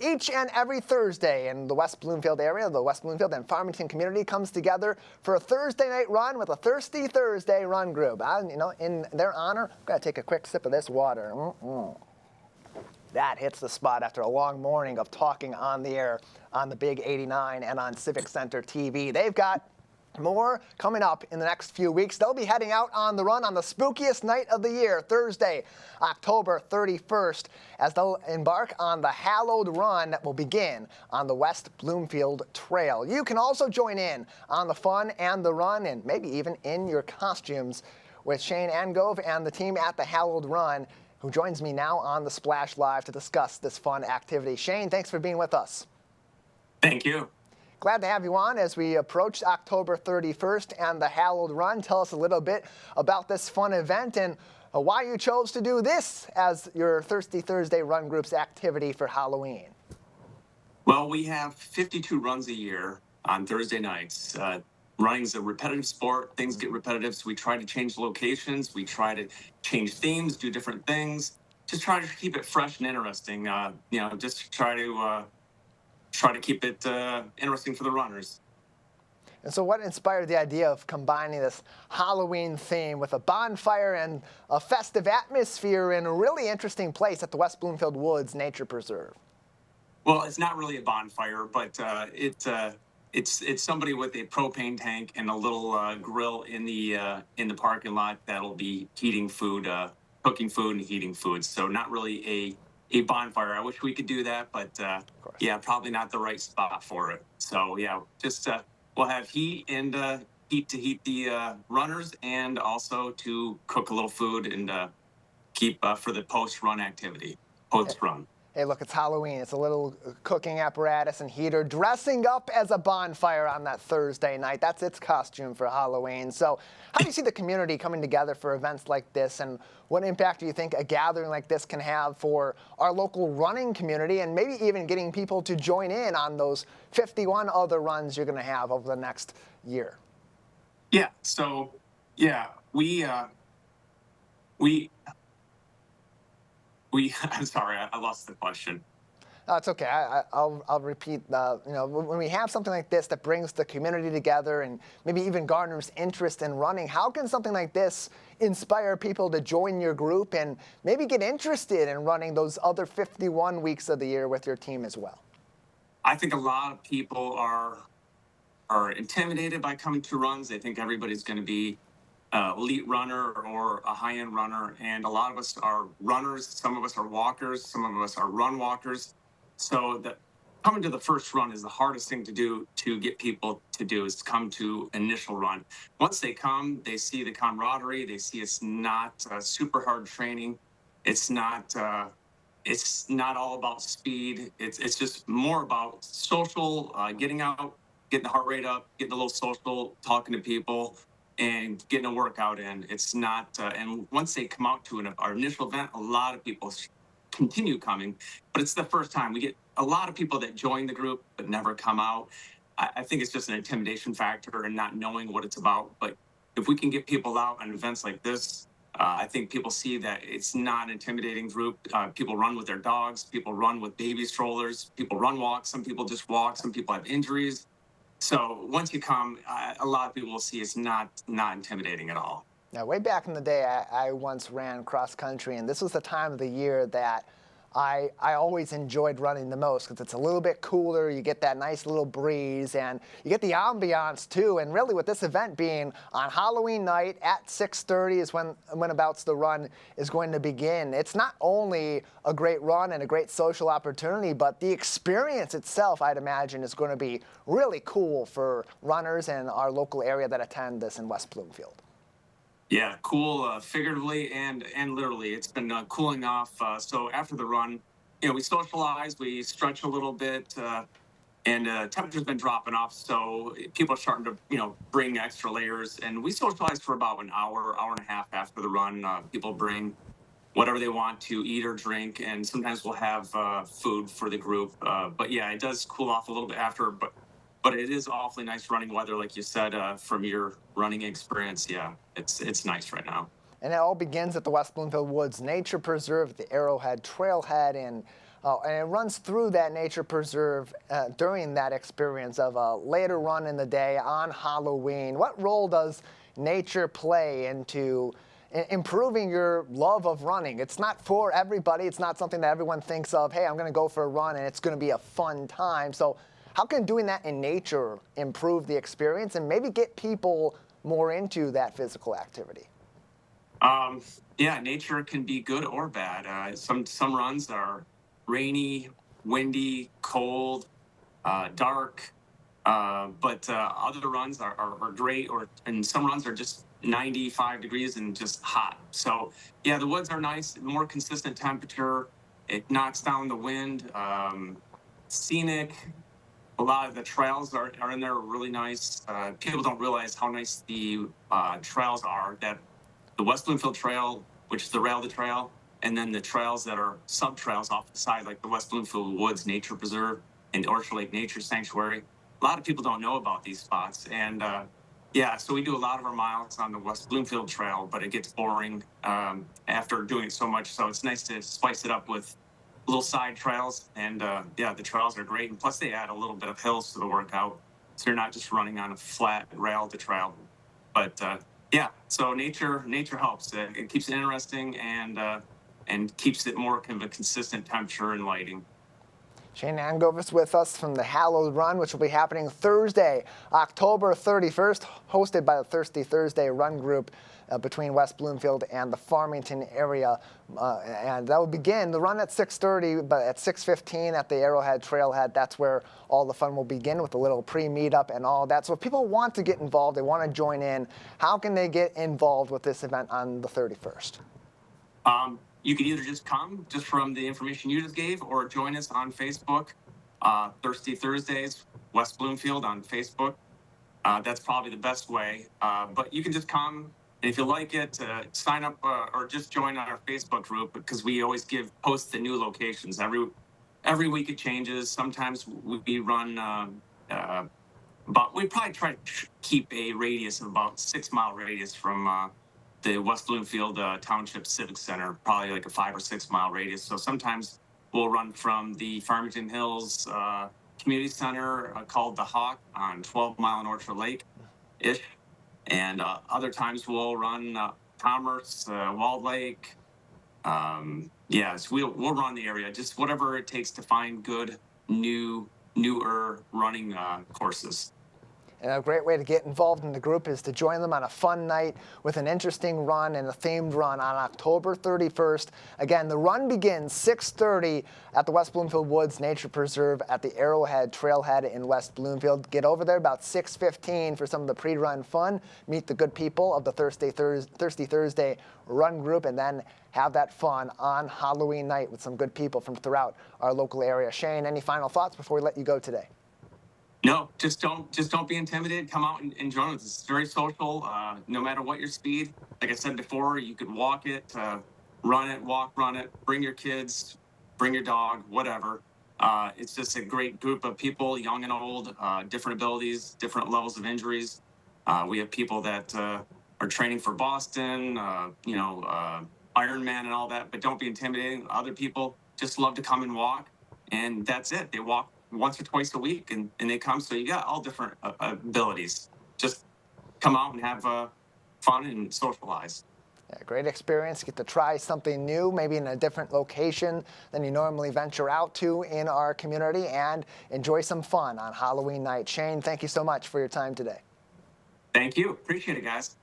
Each and every Thursday in the West Bloomfield area, the West Bloomfield and Farmington community comes together for a Thursday night run with a Thirsty Thursday run group. In their honor, I'm going to take a quick sip of this water. That hits the spot after a long morning of talking on the air on the Big 89 and on Civic Center TV. They've got more coming up in the next few weeks. They'll be heading out on the run on the spookiest night of the year, Thursday, October 31st, as they'll embark on the hallowed run that will begin on the West Bloomfield Trail. You can also join in on the fun and the run, and maybe even in your costumes, with Shane Angove and the team at the hallowed run, who joins me now on the Splash Live to discuss this fun activity. Shane, thanks for being with us. Thank you. Glad to have you on as we approach October 31st and the hallowed run. Tell us a little bit about this fun event and why you chose to do this as your Thirsty Thursday Run Group's activity for Halloween. Well, we have 52 runs a year on Thursday nights. Running's a repetitive sport. Things get repetitive, so we try to change locations. We try to change themes, do different things. Just try to keep it fresh and interesting. Just try to keep it interesting for the runners. And so what inspired the idea of combining this Halloween theme with a bonfire and a festive atmosphere in a really interesting place at the West Bloomfield Woods Nature Preserve? Well, it's not really a bonfire, but it's somebody with a propane tank and a little grill in the parking lot that'll be heating food, cooking food and heating food. So not really a bonfire. I wish we could do that, but yeah, probably not the right spot for it. So yeah, just we'll have heat and heat to heat the runners, and also to cook a little food and keep for the post-run activity, post-run. Hey, look, it's Halloween. It's a little cooking apparatus and heater dressing up as a bonfire on that Thursday night. That's its costume for Halloween. So how do you see the community coming together for events like this, and what impact do you think a gathering like this can have for our local running community, and maybe even getting people to join in on those 51 other runs you're going to have over the next year? Yeah, so, yeah, we I'm sorry, I lost the question. It's okay. I'll repeat. When we have something like this that brings the community together and maybe even garners interest in running, how can something like this inspire people to join your group and maybe get interested in running those other 51 weeks of the year with your team as well? I think a lot of people are intimidated by coming to runs. They think everybody's going to be elite runner or a high-end runner, and a lot of us are runners. Some of us are walkers. Some of us are run walkers. So coming to the first run is the hardest thing to do, to get people to do, is to come to initial run. Once they come, they see the camaraderie. They see it's not super hard training. It's not all about speed. It's just more about social, getting out, getting the heart rate up, getting a little social, talking to people, and getting a workout in. It's not, and once they come out to our initial event, a lot of people continue coming, but it's the first time. We get a lot of people that join the group but never come out. I think it's just an intimidation factor and not knowing what it's about. But if we can get people out on events like this, I think people see that it's not an intimidating group. People run with their dogs, people run with baby strollers, people run walks, some people just walk, some people have injuries. So once you come, a lot of people will see it's not intimidating at all. Now, way back in the day, I once ran cross country, and this was the time of the year that I always enjoyed running the most, because it's a little bit cooler. You get that nice little breeze, and you get the ambiance too. And really, with this event being on Halloween night at 6:30 is when abouts the run is going to begin. It's not only a great run and a great social opportunity, but the experience itself, I'd imagine, is going to be really cool for runners in our local area that attend this in West Bloomfield. Yeah, cool, figuratively and literally. It's been cooling off. So after the run, we socialize, we stretch a little bit, and temperature's been dropping off. So people are starting to, bring extra layers. And we socialize for about an hour and a half after the run. People bring whatever they want to eat or drink, and sometimes we'll have food for the group. But yeah, it does cool off a little bit after. But it is awfully nice running weather, like you said, from your running experience. Yeah, it's nice right now. And it all begins at the West Bloomfield Woods Nature Preserve, the Arrowhead Trailhead in Oh, and it runs through that nature preserve during that experience of a later run in the day on Halloween. What role does nature play into improving your love of running? It's not for everybody. It's not something that everyone thinks of, hey, I'm going to go for a run and it's going to be a fun time. So how can doing that in nature improve the experience and maybe get people more into that physical activity? Yeah, nature can be good or bad. Some runs are rainy, windy, cold, dark, but other runs are great. And some runs are just 95 degrees and just hot. So yeah, the woods are nice, more consistent temperature. It knocks down the wind. Scenic. A lot of the trails are in there really nice. People don't realize how nice the trails are. That the West Bloomfield Trail, which is the rail to trail, and then the trails that are sub trails off the side, like the West Bloomfield Woods Nature Preserve and Orchard Lake Nature Sanctuary. A lot of people don't know about these spots, and yeah, so we do a lot of our miles on the West Bloomfield Trail, but it gets boring after doing it so much. So it's nice to spice it up with little side trails, and yeah, the trails are great. And plus, they add a little bit of hills to the workout, so you're not just running on a flat rail to trail. But yeah, so nature helps. It keeps it interesting and keeps it more kind of a consistent temperature and lighting. Shane Angove is with us from the Hallowed Run, which will be happening Thursday, October 31st, hosted by the Thirsty Thursday Run Group between West Bloomfield and the Farmington area. And that will begin the run at 6:30, but at 6:15 at the Arrowhead Trailhead, that's where all the fun will begin with a little pre-meetup and all that. So if people want to get involved, they want to join in, how can they get involved with this event on the 31st? You can either just come just from the information you just gave or join us on Facebook, Thirsty Thursdays, West Bloomfield on Facebook. That's probably the best way. But you can just come. And if you like it, sign up or just join our Facebook group because we always post the new locations. Every week it changes. Sometimes we run, but we probably try to keep a radius of about 6 mile radius from the West Bloomfield Township Civic Center, probably like a 5 or 6 mile radius. So sometimes we'll run from the Farmington Hills Community Center called the Hawk on 12 Mile and Orchard Lake ish. And other times we'll run Commerce, Walled Lake. Yes, we'll run the area, just whatever it takes to find good, newer running courses. And a great way to get involved in the group is to join them on a fun night with an interesting run and a themed run on October 31st. Again, the run begins 6:30 at the West Bloomfield Woods Nature Preserve at the Arrowhead Trailhead in West Bloomfield. Get over there about 6:15 for some of the pre-run fun. Meet the good people of the Thirsty Thursday Run Group, and then have that fun on Halloween night with some good people from throughout our local area. Shane, any final thoughts before we let you go today? No, just don't be intimidated. Come out and join us. It's very social. No matter what your speed, like I said before, you could walk it, run it, walk, run it. Bring your kids, bring your dog, whatever. It's just a great group of people, young and old, different abilities, different levels of injuries. We have people that are training for Boston, Ironman and all that. But don't be intimidating. Other people just love to come and walk, and that's it. They walk once or twice a week and they come. So you got all different abilities. Just come out and have fun and socialize. Yeah, great experience. Get to try something new, maybe in a different location than you normally venture out to in our community, and enjoy some fun on Halloween night. Shane, thank you so much for your time today. Thank you. Appreciate it, guys.